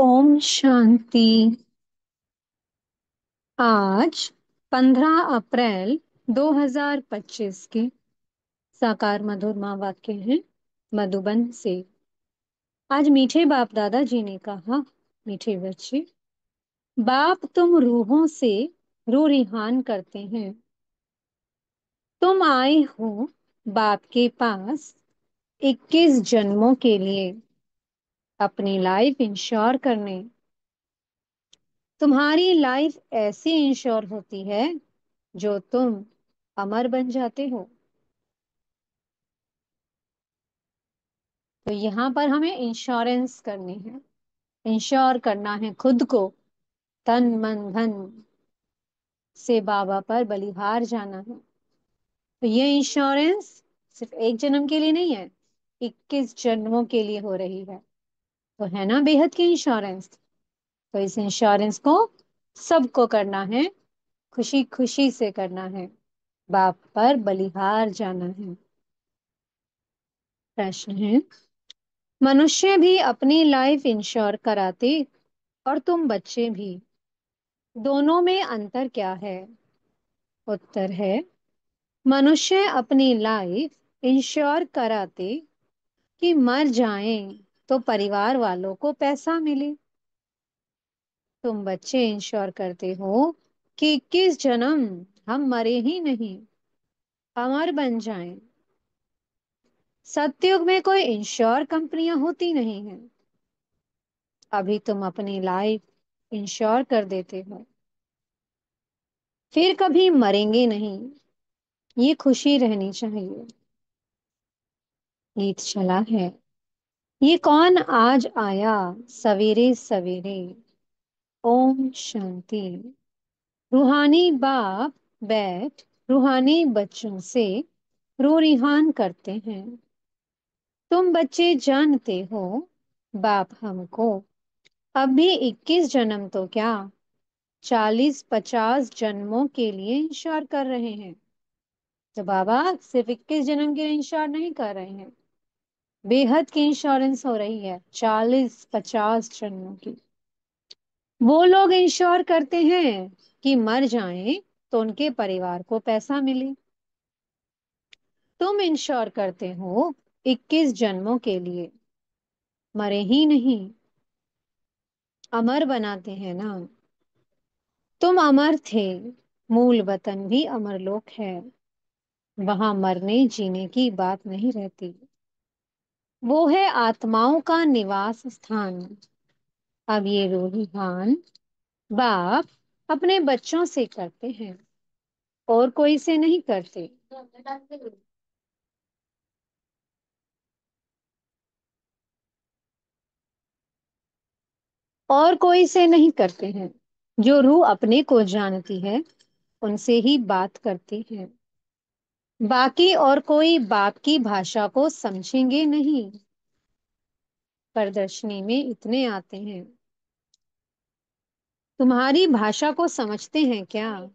ओम शांति। आज 15 अप्रैल 2025 के साकार मधुर माँ वाक्य हैं मधुबन से। आज मीठे बाप दादाजी ने कहा, मीठे बच्चे, बाप तुम रूहों से रूह रिहान करते हैं। तुम आए हो बाप के पास 21 जन्मों के लिए अपनी लाइफ इंश्योर करने। तुम्हारी लाइफ ऐसी इंश्योर होती है जो तुम अमर बन जाते हो। तो यहाँ पर हमें इंश्योरेंस करनी है, इंश्योर करना है खुद को, तन मन धन से बाबा पर बलिहार जाना है। तो ये इंश्योरेंस सिर्फ एक जन्म के लिए नहीं है, 21 जन्मों के लिए हो रही है। तो है ना बेहद की इंश्योरेंस। तो इस इंश्योरेंस को सबको करना है, खुशी खुशी से करना है, बाप पर बलिहार जाना है। प्रश्न है, मनुष्य भी अपनी लाइफ इंश्योर कराते और तुम बच्चे भी, दोनों में अंतर क्या है? उत्तर है, मनुष्य अपनी लाइफ इंश्योर कराते कि मर जाएं तो परिवार वालों को पैसा मिले। तुम बच्चे इंश्योर करते हो कि किस जन्म हम मरे ही नहीं, अमर बन जाएं। सतयुग में कोई इंश्योर कंपनियां होती नहीं है। अभी तुम अपनी लाइफ इंश्योर कर देते हो, फिर कभी मरेंगे नहीं, ये खुशी रहनी चाहिए। गीत चला है, ये कौन आज आया सवेरे सवेरे। ओम शांति। रूहानी बाप बैठ रूहानी बच्चों से रो रिहान करते हैं। तुम बच्चे जानते हो, बाप हमको अब भी 21 जन्म तो क्या, 40-50 जन्मों के लिए इंश्योर कर रहे हैं। तो बाबा सिर्फ 21 जन्म के लिए इंश्योर नहीं कर रहे हैं, बेहद की इंश्योरेंस हो रही है 40-50 जन्मों की। वो लोग इंश्योर करते हैं कि मर जाएं तो उनके परिवार को पैसा मिले। तुम इंश्योर करते हो 21 जन्मों के लिए, मरे ही नहीं, अमर बनाते हैं ना। तुम अमर थे, मूल वतन भी अमरलोक है, वहां मरने जीने की बात नहीं रहती। वो है आत्माओं का निवास स्थान। अब ये रूहान बाप अपने बच्चों से करते हैं और कोई से नहीं करते। और कोई से नहीं करते हैं। जो रूह अपने को जानती है उनसे ही बात करती है। बाकी और कोई बाप की भाषा को समझेंगे नहीं। प्रदर्शनी में इतने आते हैं, तुम्हारी भाषा को समझते हैं क्या?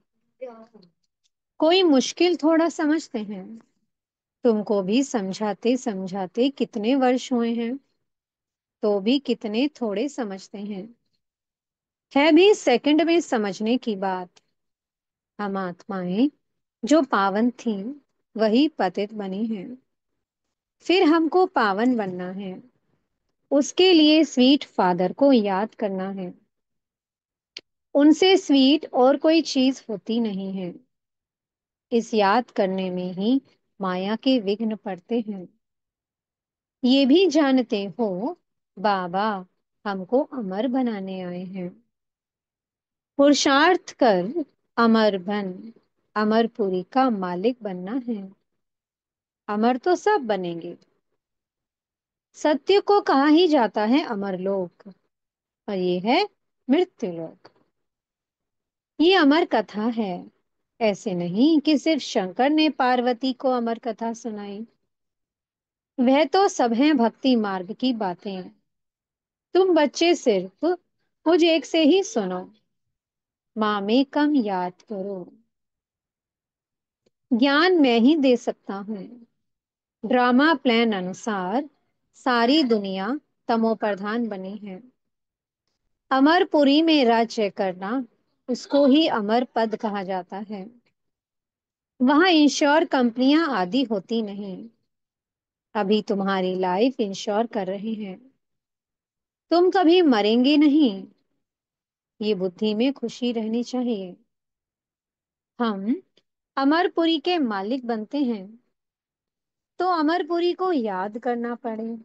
कोई मुश्किल थोड़ा समझते हैं। तुमको भी समझाते समझाते कितने वर्ष हुए हैं, तो भी कितने थोड़े समझते हैं। है भी सेकंड में समझने की बात। हम आत्माएं जो पावन थीं वही पतित बनी हैं। फिर हमको पावन बनना है, उसके लिए स्वीट फादर को याद करना है। उनसे स्वीट और कोई चीज होती नहीं है। इस याद करने में ही माया के विघ्न पड़ते हैं। ये भी जानते हो, बाबा हमको अमर बनाने आए हैं। पुरुषार्थ कर अमर बन, अमरपुरी का मालिक बनना है। अमर तो सब बनेंगे। सत्य को कहा ही जाता है अमर लोक, और ये है मृत्यु लोक। ये अमर कथा है, ऐसे नहीं कि सिर्फ शंकर ने पार्वती को अमर कथा सुनाई। वह तो सब है भक्ति मार्ग की बातें। तुम बच्चे सिर्फ मुझ एक से ही सुनो, माँ में कम याद करो। ज्ञान मैं ही दे सकता हूँ। ड्रामा प्लान अनुसार सारी दुनिया तमो प्रधान बनी है। अमरपुरी में राज्य करना, उसको ही अमर पद कहा जाता है। वहां इंश्योर कंपनियां आदि होती नहीं। अभी तुम्हारी लाइफ इंश्योर कर रहे हैं। तुम कभी मरेंगे नहीं। ये बुद्धि में खुशी रहनी चाहिए। हम अमरपुरी के मालिक बनते हैं तो अमरपुरी को याद करना पड़े,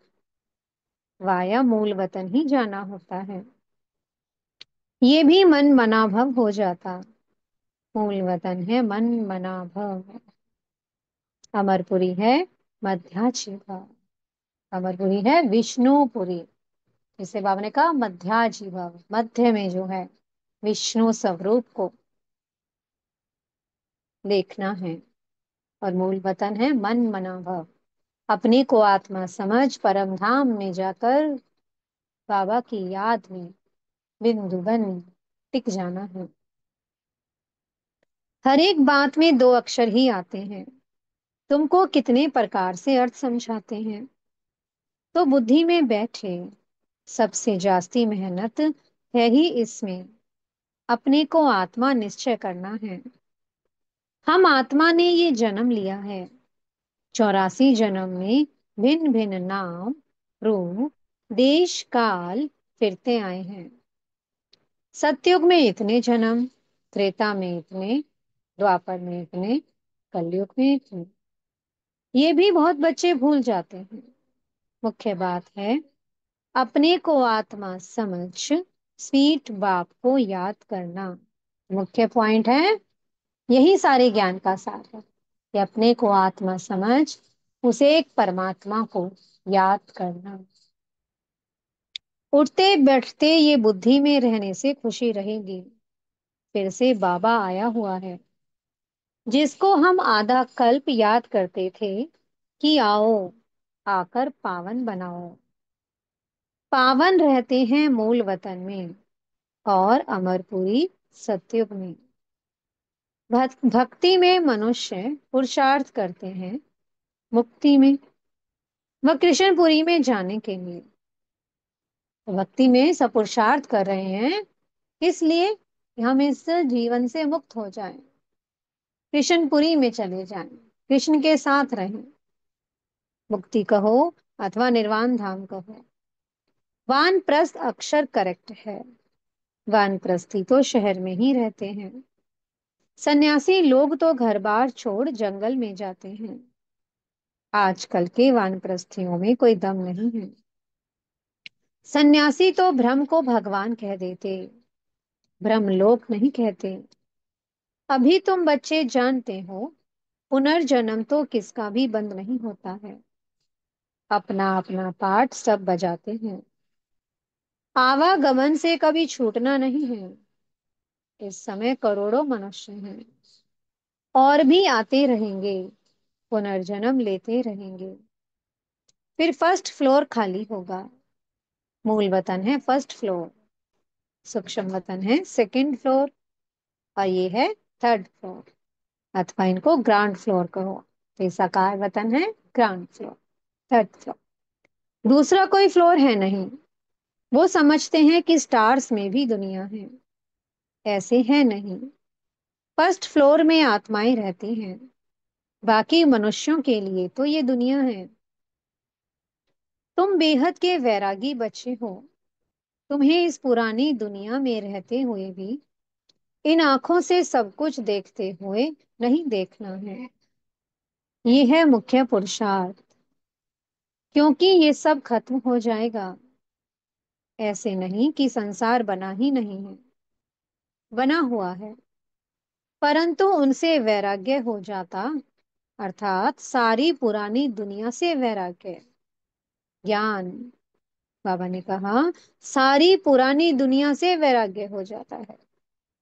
वाया मूल वतन ही जाना होता है। ये भी मन मना भव हो जाता। मूल वतन है मन मना भव। अमरपुरी है मध्याजी भव। अमरपुरी है विष्णुपुरी। जिसे बाबा ने कहा मध्याजी भव, मध्य में जो है विष्णु स्वरूप को देखना है। और मूल वतन है मन मना भव। अपने को आत्मा समझ परम धाम में जाकर बाबा की याद में बिंदु बन टिक जाना है। हर एक बात में दो अक्षर ही आते हैं। तुमको कितने प्रकार से अर्थ समझाते हैं। तो बुद्धि में बैठे। सबसे जास्ती मेहनत है ही इसमें। अपने को आत्मा निश्चय करना है। हम आत्मा ने ये जन्म लिया है। 84 जन्म में भिन्न भिन्न नाम, रूप, देश, काल फिरते आए हैं। सतयुग में इतने जन्म, त्रेता में इतने, द्वापर में इतने, कलयुग में इतने। ये भी बहुत बच्चे भूल जाते हैं। मुख्य बात है अपने को आत्मा समझ स्वीट बाप को याद करना। मुख्य पॉइंट है, यही सारे ज्ञान का सार है कि अपने को आत्मा समझ उसे एक परमात्मा को याद करना। उठते बैठते ये बुद्धि में रहने से खुशी रहेगी। फिर से बाबा आया हुआ है, जिसको हम आधा कल्प याद करते थे कि आओ आकर पावन बनाओ। पावन रहते हैं मूल वतन में और अमरपुरी सतयुग में। भक्ति में मनुष्य पुरुषार्थ करते हैं मुक्ति में व कृष्णपुरी में जाने के लिए। भक्ति में सब पुरुषार्थ कर रहे हैं, इसलिए कि हम इस जीवन से मुक्त हो जाएं, कृष्णपुरी में चले जाएं, कृष्ण के साथ रहें। मुक्ति कहो अथवा निर्वाण धाम कहो। वानप्रस्थ अक्षर करेक्ट है। वानप्रस्थी तो शहर में ही रहते हैं। सन्यासी लोग तो घर बार छोड़ जंगल में जाते हैं। आजकल के वानप्रस्थियों में कोई दम नहीं है। सन्यासी तो ब्रह्म को भगवान कह देते, ब्रह्मलोक नहीं कहते। अभी तुम बच्चे जानते हो पुनर्जन्म तो किसका भी बंद नहीं होता है। अपना अपना पाठ सब बजाते हैं। आवागमन से कभी छूटना नहीं है। इस समय करोड़ों मनुष्य हैं और भी आते रहेंगे, पुनर्जन्म लेते रहेंगे। फिर फर्स्ट फ्लोर खाली होगा। मूल वतन है फर्स्ट फ्लोर, सूक्ष्म वतन है सेकंड फ्लोर, और ये है थर्ड फ्लोर, अथवा इनको ग्राउंड फ्लोर कहो। तो ये साकार वतन है ग्राउंड फ्लोर, थर्ड फ्लोर। दूसरा कोई फ्लोर है नहीं। वो समझते हैं कि स्टार्स में भी दुनिया है। ऐसे है नहीं। फर्स्ट फ्लोर में आत्माएं रहती हैं। बाकी मनुष्यों के लिए तो ये दुनिया है। तुम बेहद के वैरागी बच्चे हो। तुम्हें इस पुरानी दुनिया में रहते हुए भी इन आंखों से सब कुछ देखते हुए नहीं देखना है। ये है मुख्य पुरुषार्थ, क्योंकि ये सब खत्म हो जाएगा। ऐसे नहीं कि संसार बना ही नहीं है, बना हुआ है, परंतु उनसे वैराग्य हो जाता। अर्थात सारी पुरानी दुनिया से वैराग्य, ज्ञान। बाबा ने कहा सारी पुरानी दुनिया से वैराग्य हो जाता है।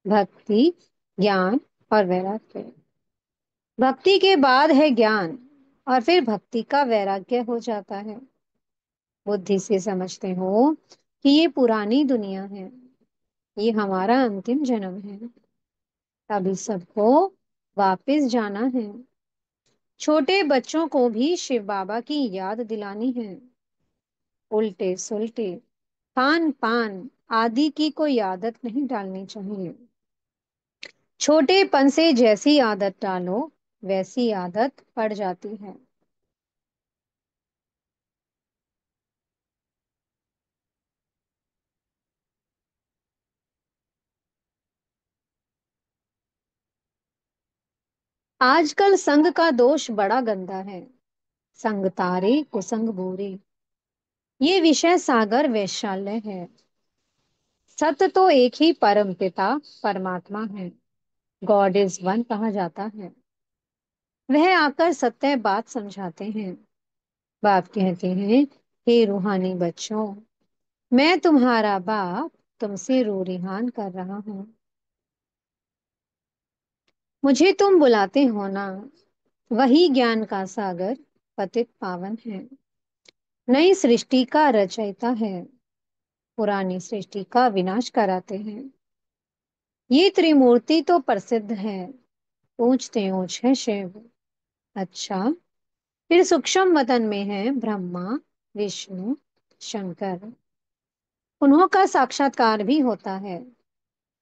भक्ति, ज्ञान और वैराग्य। भक्ति के बाद है ज्ञान और फिर भक्ति का वैराग्य हो जाता है। बुद्धि से समझते हो कि ये पुरानी दुनिया है, ये हमारा अंतिम जन्म है। अभी सबको वापस जाना है। छोटे बच्चों को भी शिव बाबा की याद दिलानी है। उल्टे सुल्टे खान पान आदि की कोई आदत नहीं डालनी चाहिए। छोटेपन से जैसी आदत डालो वैसी आदत पड़ जाती है। आजकल संग का दोष बड़ा गंदा है। संग तारे कुसंग बोरे। ये विषय सागर वैशाल्य है। सत्य तो एक ही परम पिता परमात्मा है। गॉड इज वन कहा जाता है। वह आकर सत्य बात समझाते हैं। बाप कहते हैं, हे रूहानी बच्चों, मैं तुम्हारा बाप तुमसे रो रिहान कर रहा हूँ। मुझे तुम बुलाते हो ना। वही ज्ञान का सागर पतित पावन है। नई सृष्टि का रचयिता है। पुरानी सृष्टि का विनाश कराते हैं। ये त्रिमूर्ति तो प्रसिद्ध है। ऊंचते ऊंच है शिव। अच्छा, फिर सूक्ष्म वतन में है ब्रह्मा, विष्णु, शंकर। उन्हों का साक्षात्कार भी होता है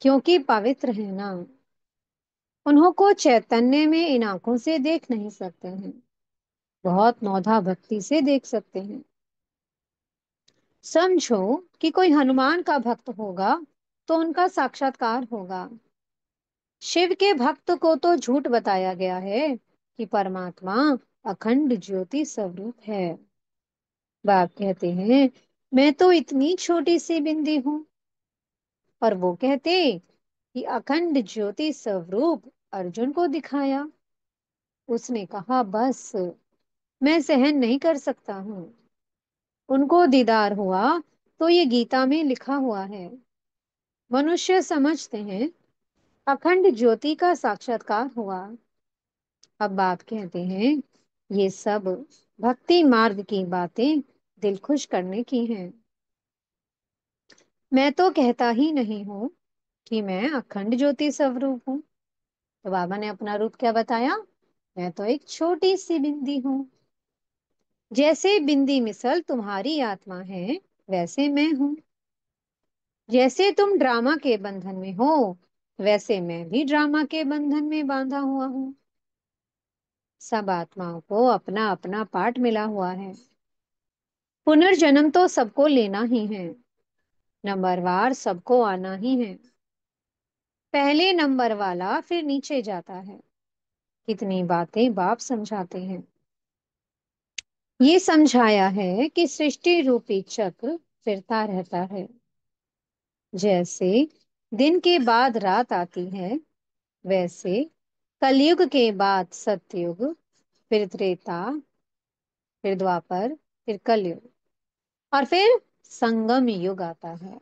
क्योंकि पवित्र है ना। उन्हों को चैतन्य में इन आंखों से देख नहीं सकते हैं। बहुत नौधा भक्ति से देख सकते हैं। समझो कि कोई हनुमान का भक्त होगा तो उनका साक्षात्कार होगा। शिव के भक्त को तो झूठ बताया गया है कि परमात्मा अखंड ज्योति स्वरूप है। बाप कहते हैं, मैं तो इतनी छोटी सी बिंदी हूँ। और वो कहते कि अखंड ज्योति स्वरूप अर्जुन को दिखाया। उसने कहा, बस मैं सहन नहीं कर सकता हूँ। उनको दीदार हुआ तो ये गीता में लिखा हुआ है। मनुष्य समझते हैं अखंड ज्योति का साक्षात्कार हुआ। अब बाप कहते हैं, ये सब भक्ति मार्ग की बातें दिल खुश करने की हैं। मैं तो कहता ही नहीं हूँ कि मैं अखंड ज्योति स्वरूप हूँ। तो बाबा ने अपना रूप क्या बताया? मैं तो एक छोटी सी बिंदी हूँ। जैसे बिंदी मिसल तुम्हारी आत्मा है, वैसे मैं हूँ। जैसे तुम ड्रामा के बंधन में हो, वैसे मैं भी ड्रामा के बंधन में बांधा हुआ हूँ। सब आत्माओं को अपना अपना पाठ मिला हुआ है। पुनर्जन्म तो सबको लेना ही है। नंबरवार सबको आना ही है। पहले नंबर वाला फिर नीचे जाता है। कितनी बातें बाप समझाते हैं। ये समझाया है कि सृष्टि रूपी चक्र फिरता रहता है। जैसे दिन के बाद रात आती है, वैसे कलयुग के बाद सतयुग, फिर त्रेता, फिर द्वापर, फिर कलयुग, और फिर संगम युग आता है।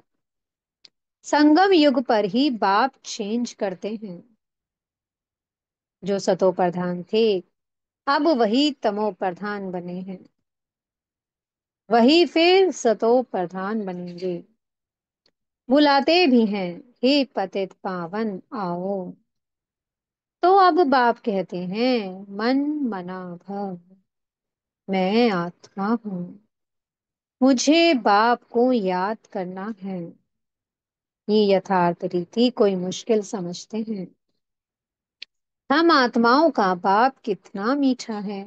संगम युग पर ही बाप चेंज करते हैं। जो सतो प्रधान थे, अब वही तमो प्रधान बने हैं। वही फिर सतो प्रधान बनेंगे। बुलाते भी हैं, हे पतित पावन आओ। तो अब बाप कहते हैं, मन मना भव, मैं आत्मा हूँ। मुझे बाप को याद करना है। ये यथार्थ रीति कोई मुश्किल समझते हैं। हम आत्माओं का बाप कितना मीठा है।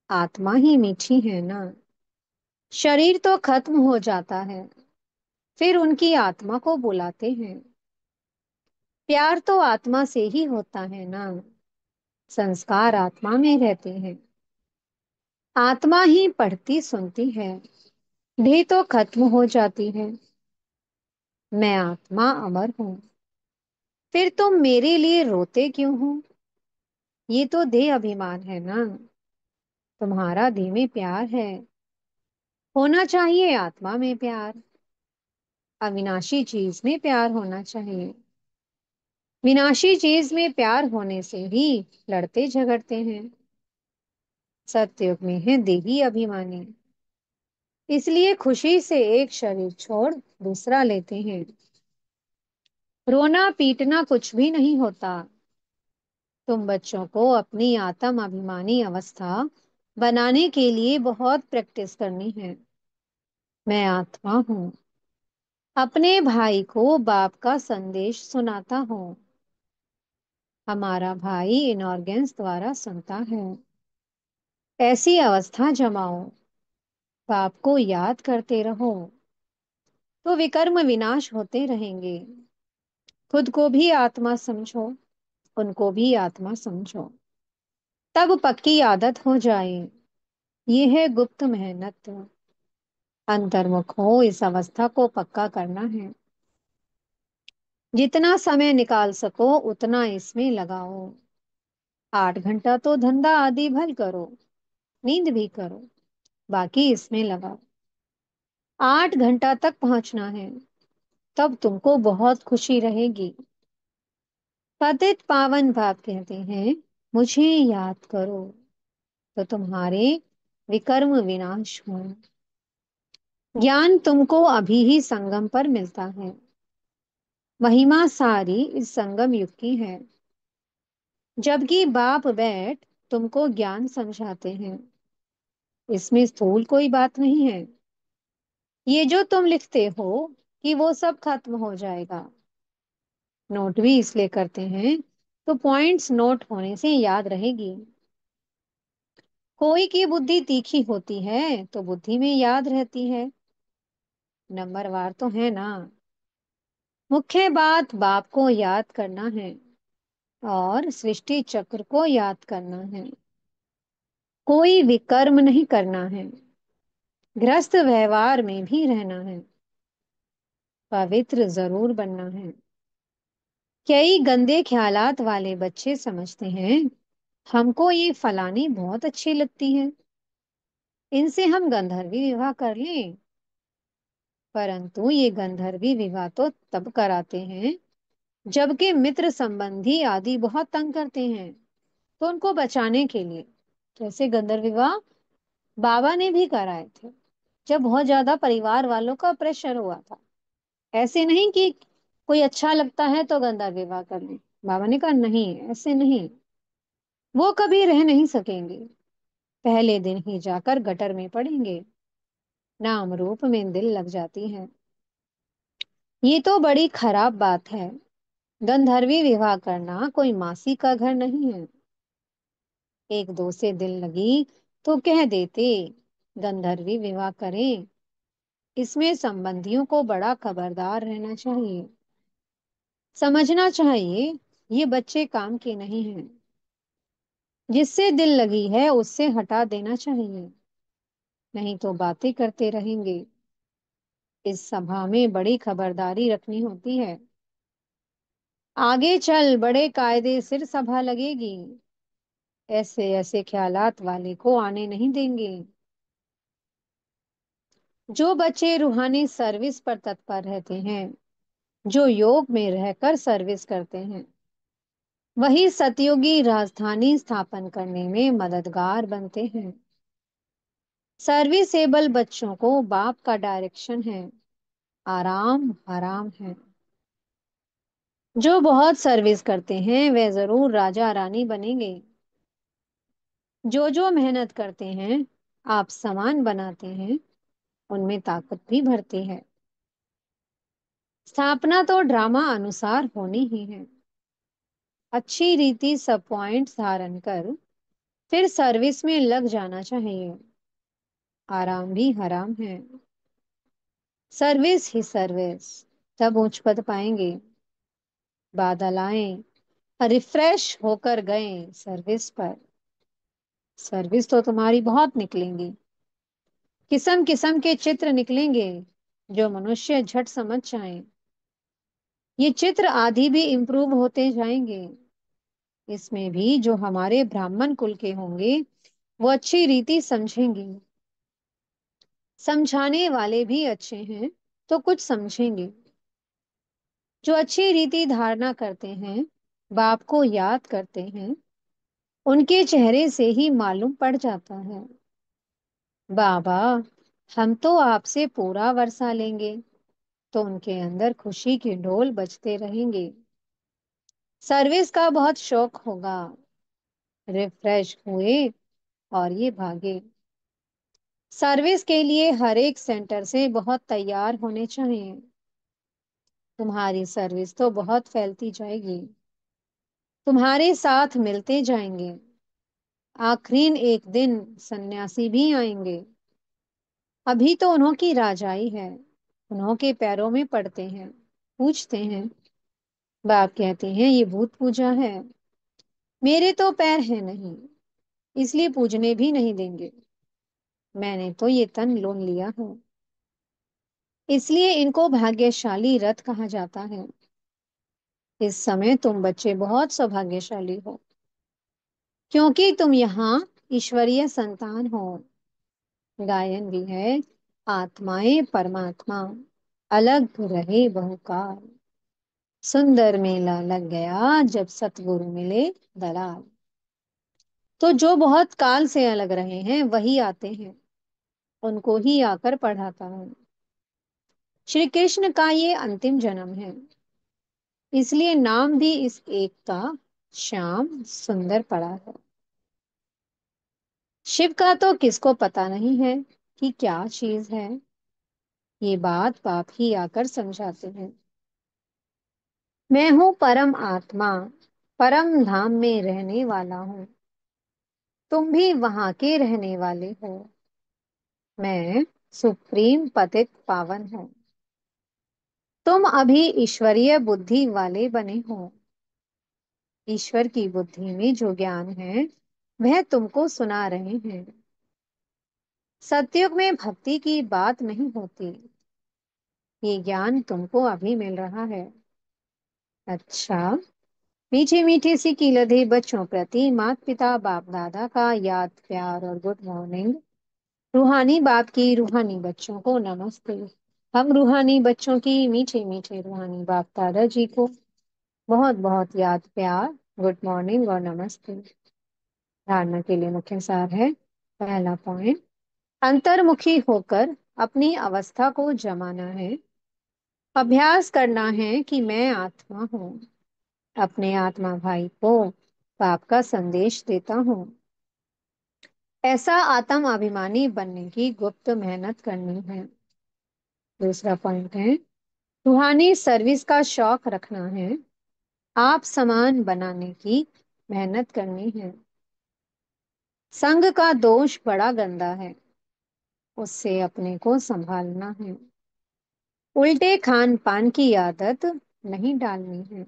आत्मा ही मीठी है ना। शरीर तो खत्म हो जाता है, फिर उनकी आत्मा को बुलाते हैं। प्यार तो आत्मा से ही होता है ना। संस्कार आत्मा में रहते हैं। आत्मा ही पढ़ती सुनती है। देह तो खत्म हो जाती है। मैं आत्मा अमर हूँ। फिर तुम मेरे लिए रोते क्यों हो? ये तो देह अभिमान है ना। तुम्हारा देह में प्यार है। होना चाहिए आत्मा में प्यार। अविनाशी चीज में प्यार होना चाहिए। विनाशी चीज में प्यार होने से ही लड़ते झगड़ते हैं। सत्युग में है देही अभिमानी। इसलिए खुशी से एक शरीर छोड़ दूसरा लेते हैं। रोना पीटना कुछ भी नहीं होता। तुम बच्चों को अपनी आत्म अभिमानी अवस्था बनाने के लिए बहुत प्रैक्टिस करनी है। मैं आत्मा हूँ। अपने भाई को बाप का संदेश सुनाता हूँ। हमारा भाई इनऑर्गेन्स द्वारा सुनता है। ऐसी अवस्था जमाओ, बाप को याद करते रहो, तो विकर्म विनाश होते रहेंगे। खुद को भी आत्मा समझो, उनको भी आत्मा समझो, तब पक्की आदत हो जाए। ये है गुप्त मेहनत। अंतर्मुख हो, इस अवस्था को पक्का करना है। जितना समय निकाल सको उतना इसमें लगाओ। 8 घंटा तो धंधा आदि भल करो, नींद भी करो, बाकी इसमें लगाओ। 8 घंटा तक पहुंचना है, तब तुमको बहुत खुशी रहेगी। पतित पावन बाप कहते हैं, मुझे याद करो, तो तुम्हारे विकर्म विनाश हो। ज्ञान तुमको अभी ही संगम पर मिलता है। महिमा सारी इस संगम युग की है। जबकि बाप बैठ तुमको ज्ञान समझाते हैं, इसमें स्थूल कोई बात नहीं है। ये जो तुम लिखते हो कि वो सब खत्म हो जाएगा, नोट भी इसलिए करते हैं तो पॉइंट्स नोट होने से याद रहेगी। कोई की बुद्धि तीखी होती है तो बुद्धि में याद रहती है। नंबरवार तो है ना। मुख्य बात बाप को याद करना है और सृष्टि चक्र को याद करना है। कोई विकर्म नहीं करना है। गृहस्थ व्यवहार में भी रहना है। पवित्र जरूर बनना है। कई गंदे ख्यालात वाले बच्चे समझते हैं, हमको ये फलानी बहुत अच्छी लगती है, इनसे हम गंधर्वी विवाह कर लें। परंतु ये गंधर्वी विवाह तो तब कराते हैं जबकि मित्र संबंधी आदि बहुत तंग करते हैं, तो उनको बचाने के लिए। जैसे गंधर्व विवाह बाबा ने भी कराए थे जब बहुत ज्यादा परिवार वालों का प्रेशर हुआ था। ऐसे नहीं कि कोई अच्छा लगता है तो गंधर्व विवाह कर लें। बाबा ने कहा नहीं, ऐसे नहीं, वो कभी रह नहीं सकेंगे। पहले दिन ही जाकर गटर में पड़ेंगे। नाम रूप में दिल लग जाती है। ये तो बड़ी खराब बात है। गंधर्वी विवाह करना कोई मासी का घर नहीं है। एक दो से दिल लगी तो कह देते गंधर्वी विवाह करें। इसमें संबंधियों को बड़ा खबरदार रहना चाहिए। समझना चाहिए ये बच्चे काम के नहीं हैं। जिससे दिल लगी है उससे हटा देना चाहिए, नहीं तो बातें करते रहेंगे। इस सभा में बड़ी खबरदारी रखनी होती है। आगे चल बड़े कायदे सिर सभा लगेगी। ऐसे ऐसे ख्यालात वाले को आने नहीं देंगे। जो बच्चे रूहानी सर्विस पर तत्पर रहते हैं, जो योग में रहकर सर्विस करते हैं, वही सतयुगी राजधानी स्थापन करने में मददगार बनते हैं। सर्विसेबल बच्चों को बाप का डायरेक्शन है, आराम हराम है। जो बहुत सर्विस करते हैं वे जरूर राजा रानी बनेंगे। जो मेहनत करते हैं, आप समान बनाते हैं, उनमें ताकत भी भरती है। स्थापना तो ड्रामा अनुसार होनी ही है। अच्छी रीति सब पॉइंट्स धारण कर फिर सर्विस में लग जाना चाहिए। आराम भी हराम है। सर्विस ही सर्विस, तब ऊंच पद पाएंगे। बादल आए, रिफ्रेश होकर गए सर्विस पर। सर्विस तो तुम्हारी बहुत निकलेंगी। किस्म किस्म के चित्र निकलेंगे जो मनुष्य झट समझ जाए। ये चित्र आदि भी इम्प्रूव होते जाएंगे। इसमें भी जो हमारे ब्राह्मण कुल के होंगे वो अच्छी रीति समझेंगे। समझाने वाले भी अच्छे हैं तो कुछ समझेंगे। जो अच्छी रीति धारणा करते हैं, बाप को याद करते हैं, उनके चेहरे से ही मालूम पड़ जाता है, बाबा हम तो आपसे पूरा वर्षा लेंगे। तो उनके अंदर खुशी के ढोल बजते रहेंगे। सर्विस का बहुत शौक होगा। रिफ्रेश हुए और ये भागे। सर्विस के लिए हर एक सेंटर से बहुत तैयार होने चाहिए। तुम्हारी सर्विस तो बहुत फैलती जाएगी। तुम्हारे साथ मिलते जाएंगे। आखिर एक दिन सन्यासी भी आएंगे। अभी तो उन्हों की राजाई है। उन्हों के पैरों में पड़ते हैं, पूछते हैं। बाप कहते हैं ये भूत पूजा है। मेरे तो पैर है नहीं, इसलिए पूजने भी नहीं देंगे। मैंने तो ये तन लोन लिया है, इसलिए इनको भाग्यशाली रथ कहा जाता है। इस समय तुम बच्चे बहुत सौभाग्यशाली हो, क्योंकि तुम यहाँ ईश्वरीय संतान हो। गायन भी है, आत्माएं परमात्मा अलग रहे बहुकाल। सुंदर मेला लग गया जब सतगुरु मिले दलाल। तो जो बहुत काल से अलग रहे हैं वही आते हैं, उनको ही आकर पढ़ाता हूँ। श्री कृष्ण का ये अंतिम जन्म है, इसलिए नाम भी इस एक का श्याम सुंदर पड़ा है। शिव का तो किसको पता नहीं है कि क्या चीज है। ये बात बाप ही आकर समझाते हैं। मैं हूँ परम आत्मा, परम धाम में रहने वाला हूँ। तुम भी वहां के रहने वाले हो। मैं सुप्रीम पतित पावन हूँ। तुम अभी ईश्वरीय बुद्धि वाले बने हो। ईश्वर की बुद्धि में जो ज्ञान है वह तुमको सुना रहे हैं। सतयुग में भक्ति की बात नहीं होती, ये ज्ञान तुमको अभी मिल रहा है। अच्छा, मीठी मीठी सी कीलधे बच्चों प्रति माता पिता बाप दादा का याद प्यार और गुड मॉर्निंग। रूहानी बाप की रूहानी बच्चों को नमस्ते। हम रूहानी बच्चों की मीठे मीठे रूहानी बाप दादा जी को बहुत बहुत याद प्यार, गुड मॉर्निंग और नमस्ते। धारणा के लिए मुख्य सार है। पहला पॉइंट, अंतर्मुखी होकर अपनी अवस्था को जमाना है। अभ्यास करना है कि मैं आत्मा हूँ। अपने आत्मा भाई को पाप का संदेश देता हूँ। ऐसा आत्म अभिमानी बनने की गुप्त मेहनत करनी है। दूसरा पॉइंट है, रूहानी सर्विस का शौक रखना है। आप समान बनाने की मेहनत करनी है। संग का दोष बड़ा गंदा है, उससे अपने को संभालना है। उल्टे खान पान की आदत नहीं डालनी है।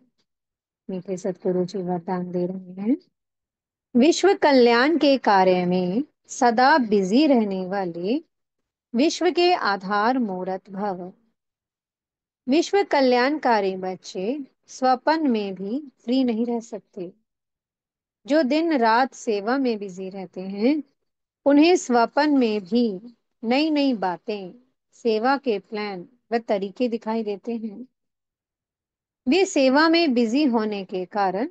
मीठे सतगुरु जी वरदान दे रहे हैं। विश्व कल्याण के कार्य में सदा बिजी रहने वाले विश्व के आधार मूरत भव। विश्व कल्याणकारी बच्चे स्वपन में भी फ्री नहीं रह सकते। जो दिन रात सेवा में बिजी रहते हैं उन्हें स्वपन में भी नई नई बातें, सेवा के प्लान व तरीके दिखाई देते हैं। वे सेवा में बिजी होने के कारण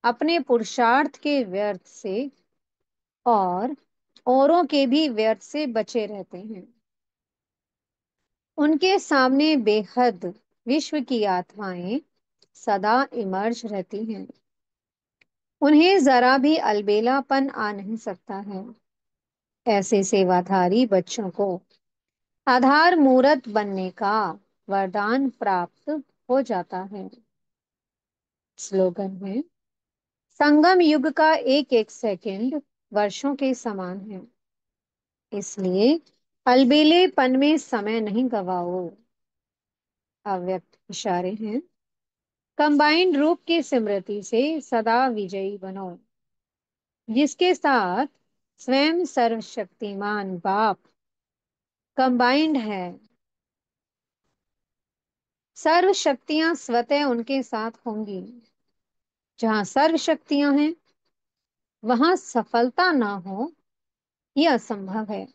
अपने पुरुषार्थ के व्यर्थ से और औरों के भी व्यर्थ से बचे रहते हैं। उनके सामने बेहद विश्व की आत्माएं सदा इमर्ज रहती हैं। उन्हें जरा भी अलबेलापन आ नहीं सकता है। ऐसे सेवाधारी बच्चों को आधार मूरत बनने का वरदान प्राप्त हो जाता है। स्लोगन है, संगम युग का एक एक सेकंड वर्षों के समान है, इसलिए अलबेलेपन में समय नहीं गवाओ। अव्यक्त इशारे हैं, कंबाइंड रूप की स्मृति से सदा विजयी बनो, जिसके साथ स्वयं सर्वशक्तिमान बाप कंबाइंड है। सर्व शक्तियां स्वतः उनके साथ होंगी। जहां सर्व शक्तियां हैं वहां सफलता ना हो यह असंभव है।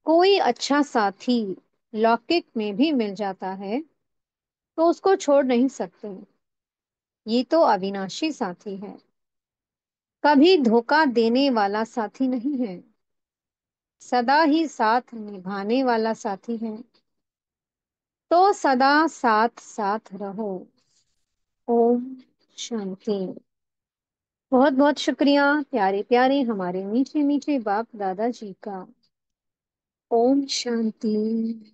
कोई अच्छा साथी लौकिक में भी मिल जाता है तो उसको छोड़ नहीं सकते। ये तो अविनाशी साथी है, कभी धोखा देने वाला साथी नहीं है, सदा ही साथ निभाने वाला साथी है। तो सदा साथ साथ रहो। ओम शांति। बहुत बहुत शुक्रिया प्यारे प्यारे हमारे मीठे मीठे बाप दादाजी का। ओम शांति।